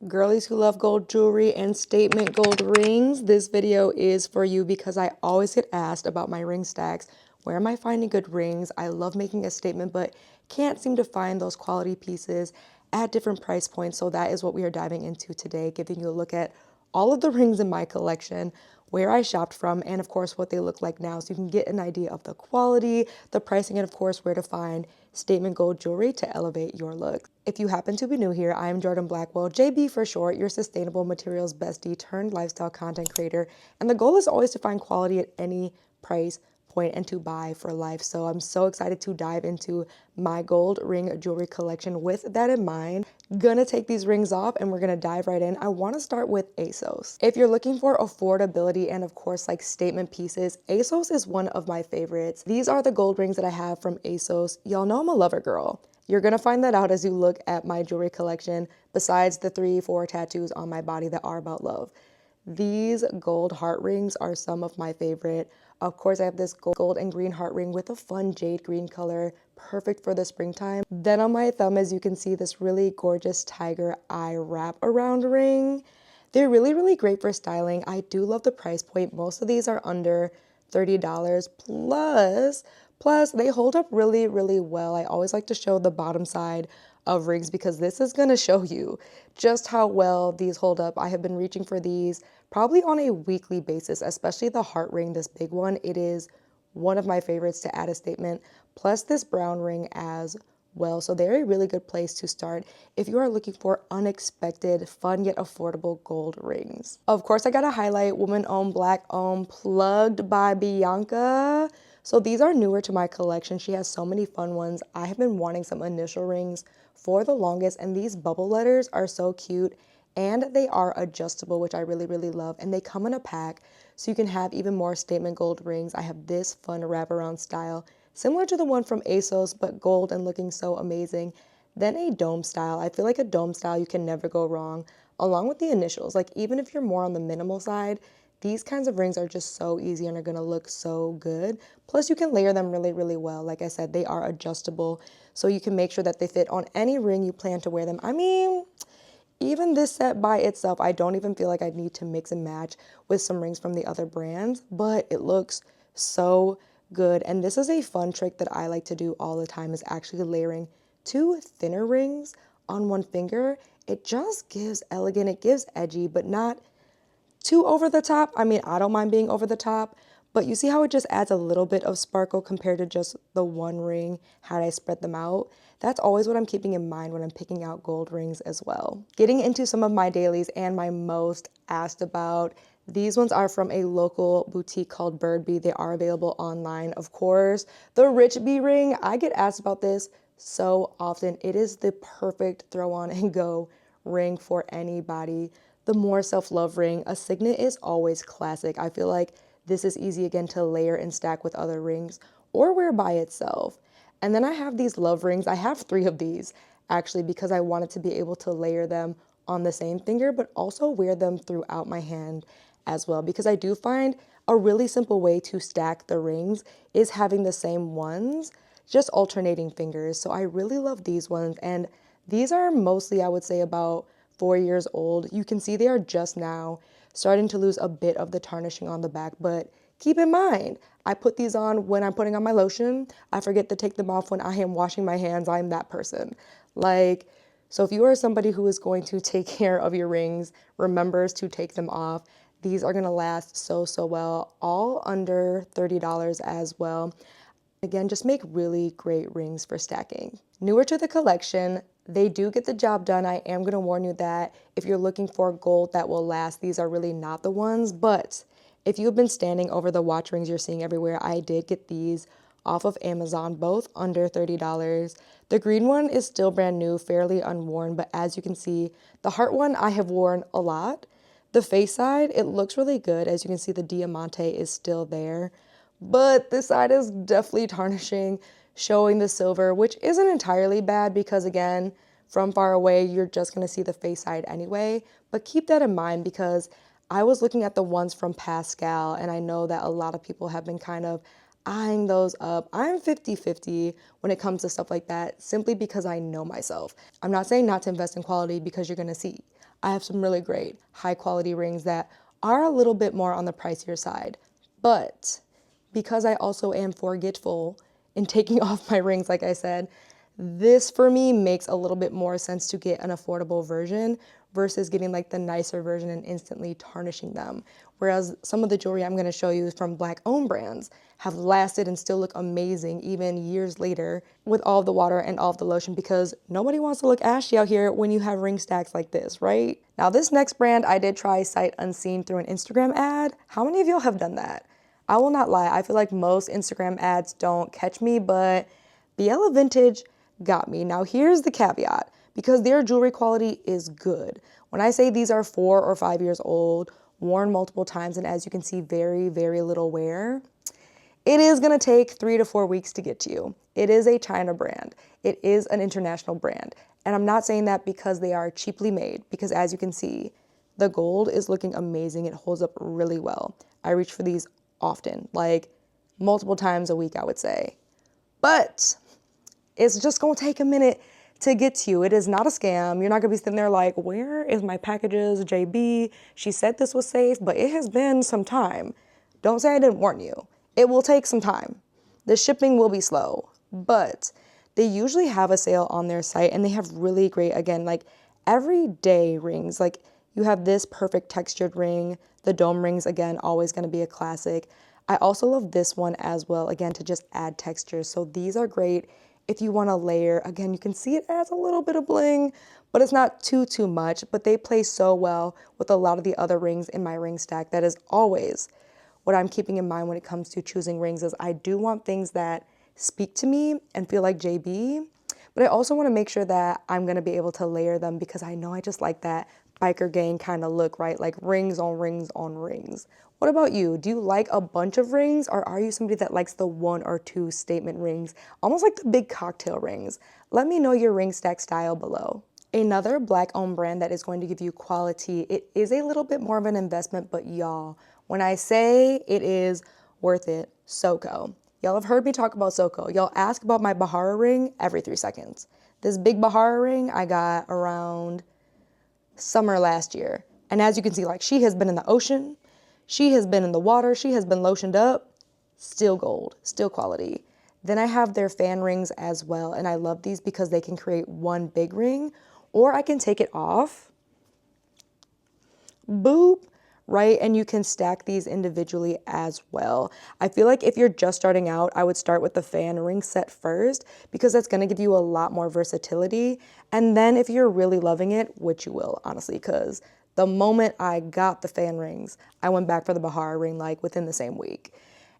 Girlies who love gold jewelry and statement gold rings, this video is for you because I always get asked about my ring stacks. Where am I finding good rings? I love making a statement, but can't seem to find those quality pieces at different price points. So that is what we are diving into today, giving you a look at all of the rings in my collection, where I shopped from, and of course what they look like now, so you can get an idea of the quality, the pricing, and of course where to find statement gold jewelry to elevate your look. If you happen to be new here, I am Jordan Blackwell, JB for short, your sustainable materials bestie turned lifestyle content creator, and the goal is always to find quality at any price point and to buy for life. So I'm so excited to dive into my gold ring jewelry collection with that in mind. Gonna take these rings off and we're gonna dive right in. I want to start with Asos. If you're looking for affordability and of course like statement pieces, Asos is one of my favorites. These are the gold rings that I have from Asos. Y'all know I'm a lover girl. You're gonna find that out as you look at my jewelry collection, besides the 3-4 tattoos on my body that are about love. These gold heart rings are some of my favorite. Of course, I have this gold and green heart ring with a fun jade green color, perfect for the springtime. Then on my thumb, as you can see, this really gorgeous tiger eye wrap around ring. They're really, really great for styling. I do love the price point. Most of these are under $30 plus they hold up really, really well. I always like to show the bottom side of rings because this is going to show you just how well these hold up. I have been reaching for these probably on a weekly basis, especially the heart ring, this big one. It is one of my favorites to add a statement, plus this brown ring as well. So they're a really good place to start if you are looking for unexpected, fun yet affordable gold rings. Of course, I gotta highlight woman-owned, black-owned, plugged by Bianca. So these are newer to my collection. She has so many fun ones. I have been wanting some initial rings for the longest, and these bubble letters are so cute, and they are adjustable, which I really, really love, and they come in a pack, so you can have even more statement gold rings. I have this fun wraparound style, similar to the one from Asos, but gold and looking so amazing. Then a dome style. I feel like a dome style you can never go wrong, along with the initials. Like even if you're more on the minimal side, these kinds of rings are just so easy and are gonna look so good. Plus you can layer them really, really well. Like I said, they are adjustable, so you can make sure that they fit on any ring you plan to wear them. I mean, even this set by itself, I don't even feel like I need to mix and match with some rings from the other brands, but it looks so good. And this is a fun trick that I like to do all the time, is actually layering 2 thinner rings on one finger. It just gives elegant, it gives edgy, but not too over the top. I mean, I don't mind being over the top, but you see how it just adds a little bit of sparkle compared to just the one ring had I spread them out. That's always what I'm keeping in mind when I'm picking out gold rings as well. Getting into some of my dailies and my most asked about, these ones are from a local boutique called Bird Bee. They are available online, of course. The Rich Bee ring, I get asked about this so often. It is the perfect throw on and go ring for anybody. The more self-love ring, a signet is always classic. I feel like this is easy again to layer and stack with other rings or wear by itself. And then I have these love rings. I have 3 of these actually because I wanted to be able to layer them on the same finger, but also wear them throughout my hand as well, because I do find a really simple way to stack the rings is having the same ones, just alternating fingers. So I really love these ones, and these are mostly, I would say, about 4 years old. You can see they are just now starting to lose a bit of the tarnishing on the back, but keep in mind, I put these on when I'm putting on my lotion. I forget to take them off when I am washing my hands. I'm that person. Like, so if you are somebody who is going to take care of your rings, remembers to take them off, these are gonna last so, so well, all under $30 as well. Again, just make really great rings for stacking. Newer to the collection, they do get the job done. I am gonna warn you that if you're looking for gold that will last, these are really not the ones. But if you've been standing over the watch rings you're seeing everywhere, I did get these off of Amazon, both under $30. The green one is still brand new, fairly unworn, but as you can see, the heart one I have worn a lot. The face side, it looks really good. As you can see, the diamante is still there, but this side is definitely tarnishing, showing the silver, which isn't entirely bad because again, from far away, you're just gonna see the face side anyway, but keep that in mind because I was looking at the ones from Pascal, and I know that a lot of people have been kind of eyeing those up. I'm 50-50 when it comes to stuff like that, simply because I know myself. I'm not saying not to invest in quality because you're gonna see I have some really great high quality rings that are a little bit more on the pricier side. But because I also am forgetful in taking off my rings, like I said, this for me makes a little bit more sense to get an affordable version versus getting like the nicer version and instantly tarnishing them. Whereas some of the jewelry I'm gonna show you from Black owned brands have lasted and still look amazing even years later with all of the water and all of the lotion, because nobody wants to look ashy out here when you have ring stacks like this, right? Now this next brand I did try sight unseen through an Instagram ad. How many of y'all have done that? I will not lie, I feel like most Instagram ads don't catch me, but Biella Vintage got me. Now here's the caveat, because their jewelry quality is good. When I say these are 4 or 5 years old, worn multiple times, and as you can see, very, very little wear, it is gonna take 3 to 4 weeks to get to you. It is a China brand. It is an international brand. And I'm not saying that because they are cheaply made, because as you can see, the gold is looking amazing. It holds up really well. I reach for these often, like multiple times a week, I would say. But it's just gonna take a minute to get to you. It is not a scam. You're not gonna be sitting there like, where is my packages, JB? She said this was safe, but it has been some time. Don't say I didn't warn you. It will take some time. The shipping will be slow, but they usually have a sale on their site and they have really great, again, like everyday rings. Like you have this perfect textured ring. The dome rings, again, always gonna be a classic. I also love this one as well, again, to just add texture. So these are great if you want to layer. Again, you can see it adds a little bit of bling, but it's not too much, but they play so well with a lot of the other rings in my ring stack. That is always what I'm keeping in mind when it comes to choosing rings, is I do want things that speak to me and feel like JB, but I also want to make sure that I'm going to be able to layer them, because I know I just like that biker gang kind of look, right? Like rings on rings on rings. What about you? Do you like a bunch of rings, or are you somebody that likes the 1 or 2 statement rings, almost like the big cocktail rings? Let me know your ring stack style below. Another Black owned brand that is going to give you quality, it is a little bit more of an investment, but y'all, when I say it is worth it, Soko. Y'all have heard me talk about Soko. Y'all ask about my Bahara ring every 3 seconds. This big Bahara ring I got around summer last year. And as you can see, like, she has been in the ocean, she has been in the water, she has been lotioned up, still gold, still quality. Then I have their fan rings as well, and I love these because they can create one big ring, or I can take it off, boop, right? And you can stack these individually as well. I feel like if you're just starting out, I would start with the fan ring set first, because that's gonna give you a lot more versatility. And then if you're really loving it, which you will, honestly, because the moment I got the fan rings, I went back for the Bahara ring like within the same week.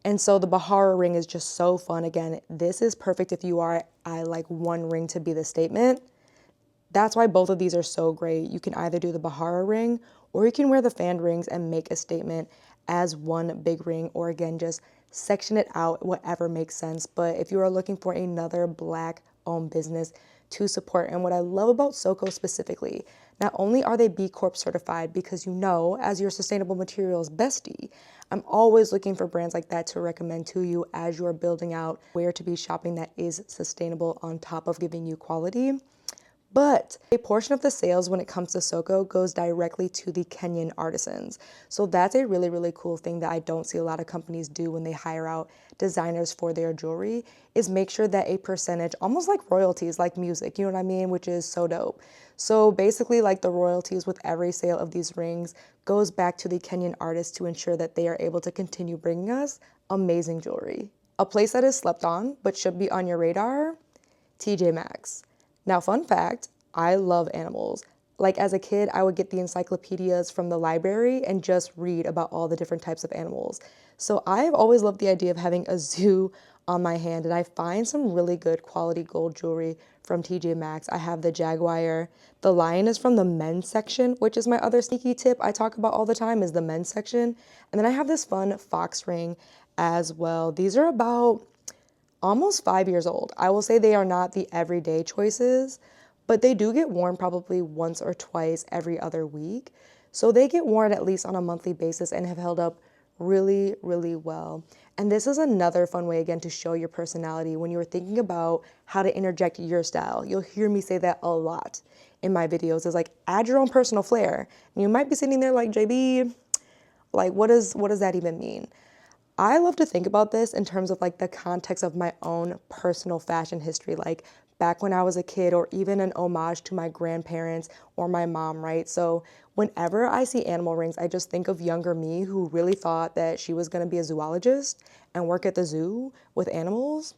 And so the Bahara ring is just so fun. Again, this is perfect if you are, I like one ring to be the statement. That's why both of these are so great. You can either do the Bahara ring, or you can wear the fan rings and make a statement as one big ring, or again, just section it out, whatever makes sense. But if you are looking for another Black owned business to support, and what I love about Soko specifically, not only are they B Corp certified, because you know, as your sustainable materials bestie, I'm always looking for brands like that to recommend to you as you're building out where to be shopping that is sustainable on top of giving you quality. But a portion of the sales when it comes to Soko goes directly to the Kenyan artisans. So that's a really, really cool thing that I don't see a lot of companies do when they hire out designers for their jewelry, is make sure that a percentage, almost like royalties, like music, you know what I mean, which is so dope. So basically, like, the royalties with every sale of these rings goes back to the Kenyan artists to ensure that they are able to continue bringing us amazing jewelry. A place that is slept on but should be on your radar, TJ Maxx. Now, fun fact, I love animals. Like, as a kid, I would get the encyclopedias from the library and just read about all the different types of animals. So I've always loved the idea of having a zoo on my hand, and I find some really good quality gold jewelry from TJ Maxx. I have the jaguar. The lion is from the men's section, which is my other sneaky tip I talk about all the time, is the men's section. And then I have this fun fox ring as well. These are about almost 5 years old. I will say they are not the everyday choices, but they do get worn probably once or twice every other week. So they get worn at least on a monthly basis and have held up really, really well. And this is another fun way, again, to show your personality when you're thinking about how to interject your style. You'll hear me say that a lot in my videos is like, add your own personal flair. And you might be sitting there like, JB, like what does that even mean? I love to think about this in terms of like the context of my own personal fashion history, like back when I was a kid, or even an homage to my grandparents or my mom, right? So whenever I see animal rings, I just think of younger me who really thought that she was gonna be a zoologist and work at the zoo with animals.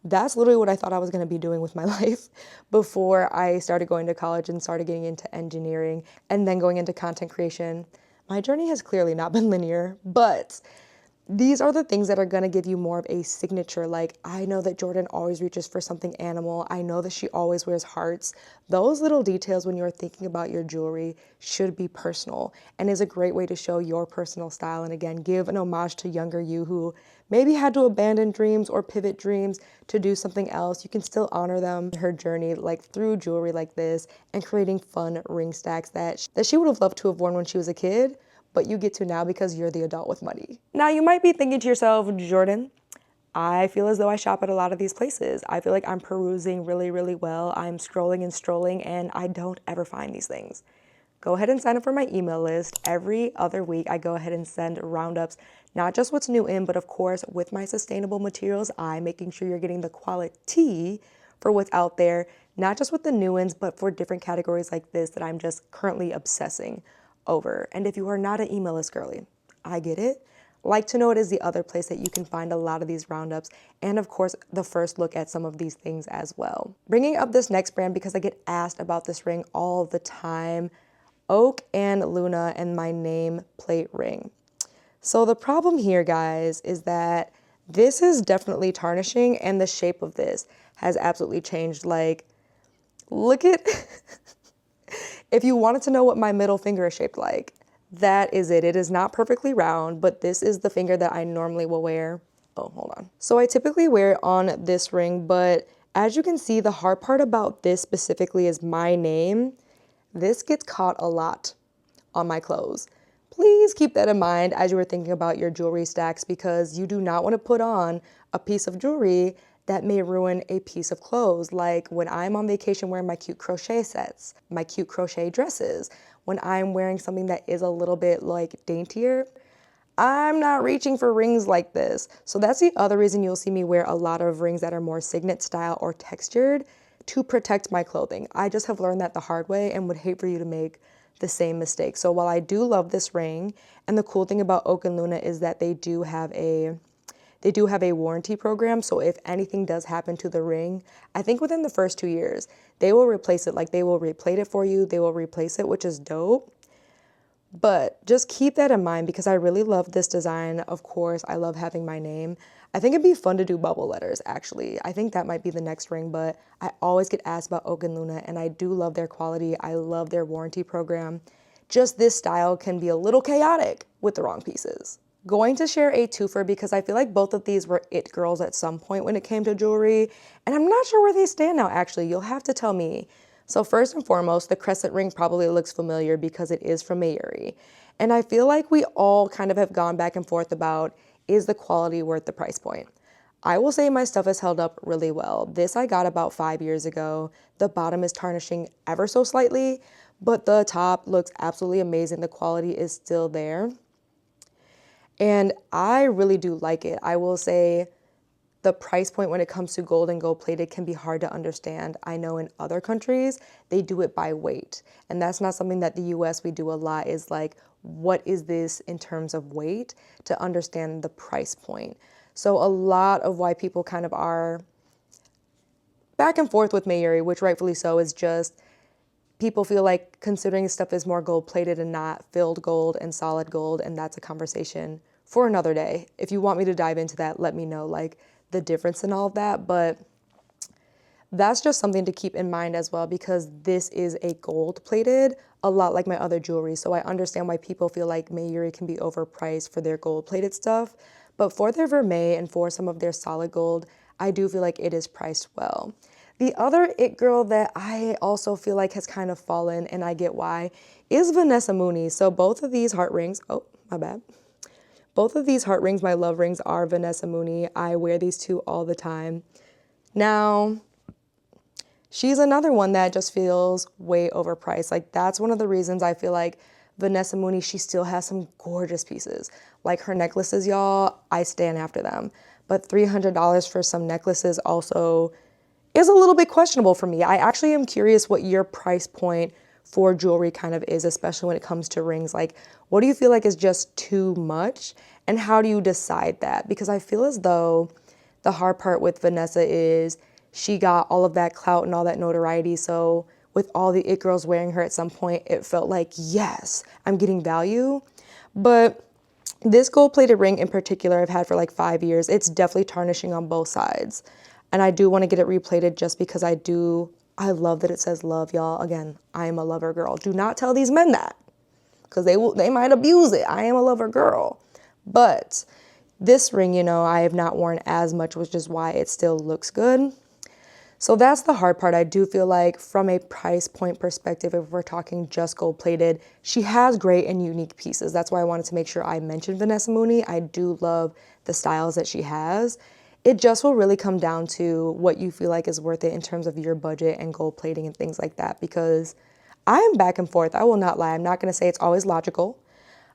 That's literally what I thought I was gonna be doing with my life before I started going to college and started getting into engineering and then going into content creation. My journey has clearly not been linear, but these are the things that are going to give you more of a signature. Like, I know that Jordan always reaches for something animal. I know that she always wears hearts. Those little details when you're thinking about your jewelry should be personal and is a great way to show your personal style. And again, give an homage to younger you who maybe had to abandon dreams or pivot dreams to do something else. You can still honor them, her journey, like through jewelry like this and creating fun ring stacks that she would have loved to have worn when she was a kid, but you get to now because you're the adult with money. Now you might be thinking to yourself, Jordan, I feel as though I shop at a lot of these places. I feel like I'm perusing really, really well. I'm scrolling and strolling and I don't ever find these things. Go ahead and sign up for my email list. Every other week, I go ahead and send roundups, not just what's new in, but of course, with my sustainable materials, I'm making sure you're getting the quality for what's out there, not just with the new ones, but for different categories like this that I'm just currently obsessing over. And if you are not an email list girly, I get it. Like to Know It is the other place that you can find a lot of these roundups and of course the first look at some of these things as well. Bringing up this next brand because I get asked about this ring all the time, Oak and Luna and my name plate ring. So the problem here, guys, is that this is definitely tarnishing and the shape of this has absolutely changed. Like, look at if you wanted to know what my middle finger is shaped like, that is it. It is not perfectly round, but this is the finger that I normally will wear. Oh, hold on. So I typically wear it on this ring, but as you can see, the hard part about this specifically is my name. This gets caught a lot on my clothes. Please keep that in mind as you are thinking about your jewelry stacks because you do not want to put on a piece of jewelry that may ruin a piece of clothes. Like when I'm on vacation wearing my cute crochet sets, my cute crochet dresses, when I'm wearing something that is a little bit like daintier, I'm not reaching for rings like this. So that's the other reason you'll see me wear a lot of rings that are more signet style or textured to protect my clothing. I just have learned that the hard way and would hate for you to make the same mistake. So while I do love this ring, and the cool thing about Oak and Luna is that they do have a warranty program. So if anything does happen to the ring, I think within the first 2 years, they will replace it. Like they will replate it for you. They will replace it, which is dope. But just keep that in mind because I really love this design. Of course, I love having my name. I think it'd be fun to do bubble letters, actually. I think that might be the next ring, but I always get asked about Oak and Luna, and I do love their quality. I love their warranty program. Just this style can be a little chaotic with the wrong pieces. Going to share a twofer because I feel like both of these were it girls at some point when it came to jewelry, and I'm not sure where they stand now, actually. You'll have to tell me. So first and foremost, the crescent ring probably looks familiar because it is from Mayuri. And I feel like we all kind of have gone back and forth about, is the quality worth the price point? I will say my stuff has held up really well. This I got about 5 years ago. The bottom is tarnishing ever so slightly, but the top looks absolutely amazing. The quality is still there. And I really do like it. I will say the price point when it comes to gold and gold plated can be hard to understand. I know in other countries, they do it by weight. And that's not something that the US we do a lot is like, what is this in terms of weight to understand the price point? So a lot of why people kind of are back and forth with Mayuri, which rightfully so, is just people feel like considering stuff is more gold plated and not filled gold and solid gold. And that's a conversation for another day. If you want me to dive into that, let me know like the difference in all of that. But that's just something to keep in mind as well, because this is a gold plated, a lot like my other jewelry. So I understand why people feel like Mayuri can be overpriced for their gold plated stuff. But for their vermeil and for some of their solid gold, I do feel like it is priced well. The other it girl that I also feel like has kind of fallen, and I get why, is Vanessa Mooney. So both of these heart rings, oh, my bad. Both of these heart rings, my love rings, are Vanessa Mooney. I wear these two all the time. Now, she's another one that just feels way overpriced. Like that's one of the reasons I feel like Vanessa Mooney, she still has some gorgeous pieces. Like her necklaces, y'all, I stand after them. But $300 for some necklaces also is a little bit questionable for me. I actually am curious what your price point for jewelry kind of is, especially when it comes to rings. Like, what do you feel like is just too much? And how do you decide that? Because I feel as though the hard part with Vanessa is she got all of that clout and all that notoriety. So with all the it girls wearing her at some point, it felt like, yes, I'm getting value. But this gold-plated ring in particular I've had for like 5 years. It's definitely tarnishing on both sides. And I do want to get it replated just because I love that it says love, y'all. Again, I am a lover girl. Do not tell these men that because they might abuse it. I am a lover girl. But this ring, you know, I have not worn as much, which is why it still looks good. So that's the hard part. I do feel like from a price point perspective, if we're talking just gold plated, she has great and unique pieces. That's why I wanted to make sure I mentioned Vanessa Mooney. I do love the styles that she has. It just will really come down to what you feel like is worth it in terms of your budget and gold plating and things like that, because I am back and forth. I will not lie. I'm not going to say it's always logical.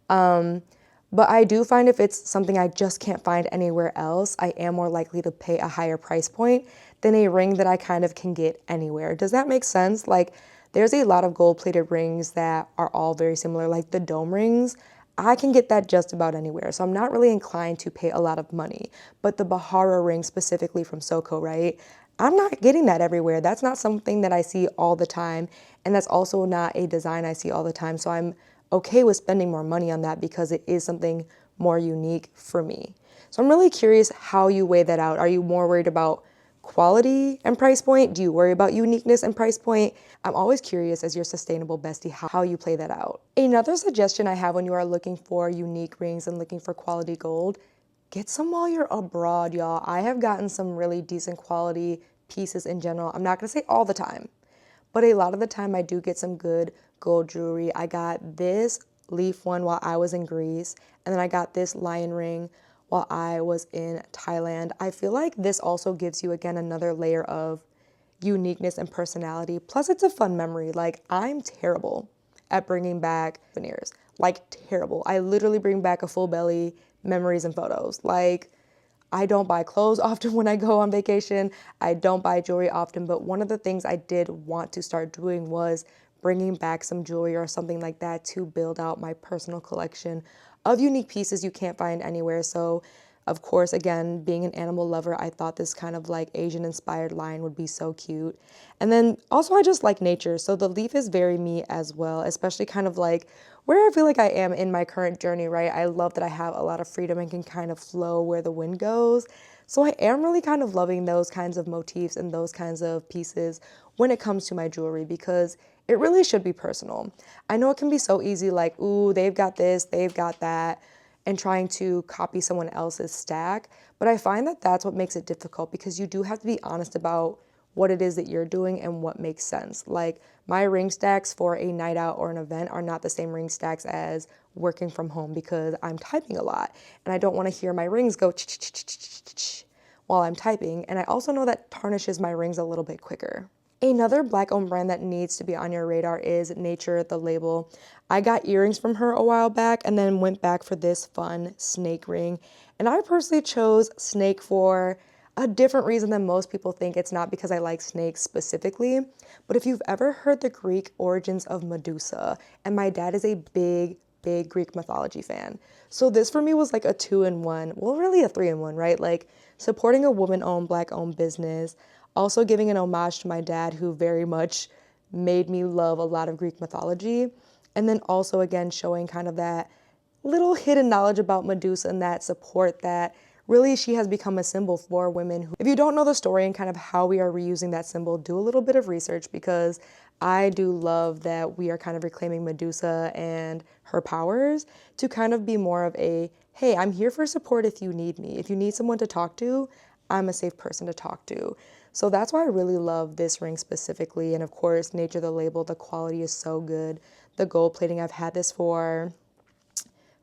But I do find if it's something I just can't find anywhere else, I am more likely to pay a higher price point than a ring that I kind of can get anywhere. Does that make sense? Like, there's a lot of gold-plated rings that are all very similar, like the dome rings. I can get that just about anywhere, so I'm not really inclined to pay a lot of money. But the Bahara ring specifically from Soko, right? I'm not getting that everywhere. That's not something that I see all the time, and that's also not a design I see all the time. So I'm okay with spending more money on that because it is something more unique for me. So I'm really curious how you weigh that out. Are you more worried about quality and price point? Do you worry about uniqueness and price point? I'm always curious as your sustainable bestie how you play that out. Another suggestion I have when you are looking for unique rings and looking for quality gold, get some while you're abroad, y'all. I have gotten some really decent quality pieces in general. I'm not gonna say all the time, but a lot of the time I do get some good gold jewelry. I got this leaf one while I was in Greece, and then I got this lion ring while I was in Thailand. I feel like this also gives you, again, another layer of uniqueness and personality. Plus, it's a fun memory. Like, I'm terrible at bringing back souvenirs. Like, terrible. I literally bring back a full belly, memories and photos. Like, I don't buy clothes often when I go on vacation. I don't buy jewelry often, but one of the things I did want to start doing was bringing back some jewelry or something like that to build out my personal collection of unique pieces you can't find anywhere. So, of course, again, being an animal lover, I thought this kind of like Asian inspired line would be so cute. And then also I just like nature. So the leaf is very me as well, especially kind of like where I feel like I am in my current journey, right? I love that I have a lot of freedom and can kind of flow where the wind goes. So I am really kind of loving those kinds of motifs and those kinds of pieces when it comes to my jewelry because it really should be personal. I know it can be so easy, like, ooh, they've got this, they've got that, and trying to copy someone else's stack. But I find that that's what makes it difficult because you do have to be honest about what it is that you're doing and what makes sense. Like my ring stacks for a night out or an event are not the same ring stacks as working from home because I'm typing a lot and I don't want to hear my rings go while I'm typing. And I also know that tarnishes my rings a little bit quicker. Another Black-owned brand that needs to be on your radar is Knature the Label. I got earrings from her a while back and then went back for this fun snake ring. And I personally chose snake for a different reason than most people think. It's not because I like snakes specifically, but if you've ever heard the Greek origins of Medusa, and my dad is a big Greek mythology fan. So this for me was like a 2-in-1, well, really a 3-in-1, right? Like supporting a woman-owned, Black-owned business, also giving an homage to my dad who very much made me love a lot of Greek mythology. And then also again, showing kind of that little hidden knowledge about Medusa and that support that really she has become a symbol for women who, if you don't know the story and kind of how we are reusing that symbol, do a little bit of research because I do love that we are kind of reclaiming Medusa and her powers to kind of be more of a, hey, I'm here for support if you need me. If you need someone to talk to, I'm a safe person to talk to. So that's why I really love this ring specifically. And of course, Knature the Label, the quality is so good. The gold plating, I've had this for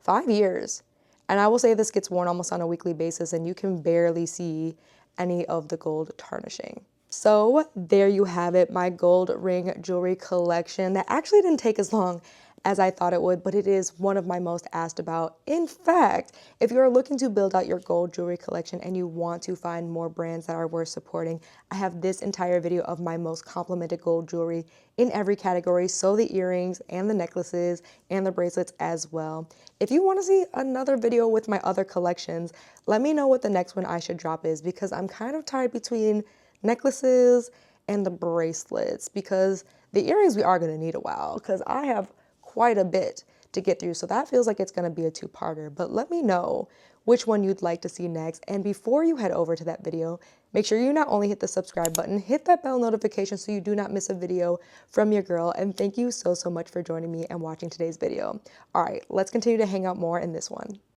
5 years. And I will say this gets worn almost on a weekly basis and you can barely see any of the gold tarnishing. So there you have it, my gold ring jewelry collection that actually didn't take as long as I thought it would, but it is one of my most asked about. In fact, if you're looking to build out your gold jewelry collection and you want to find more brands that are worth supporting, I have this entire video of my most complimented gold jewelry in every category, so the earrings and the necklaces and the bracelets as well. If you want to see another video with my other collections, let me know what the next one I should drop is, because I'm kind of tired between necklaces and the bracelets, because the earrings we are going to need a while because I have quite a bit to get through. So that feels like it's going to be a two-parter, but let me know which one you'd like to see next. And before you head over to that video, make sure you not only hit the subscribe button, hit that bell notification so you do not miss a video from your girl. And thank you so much for joining me and watching today's video. All right, let's continue to hang out more in this one.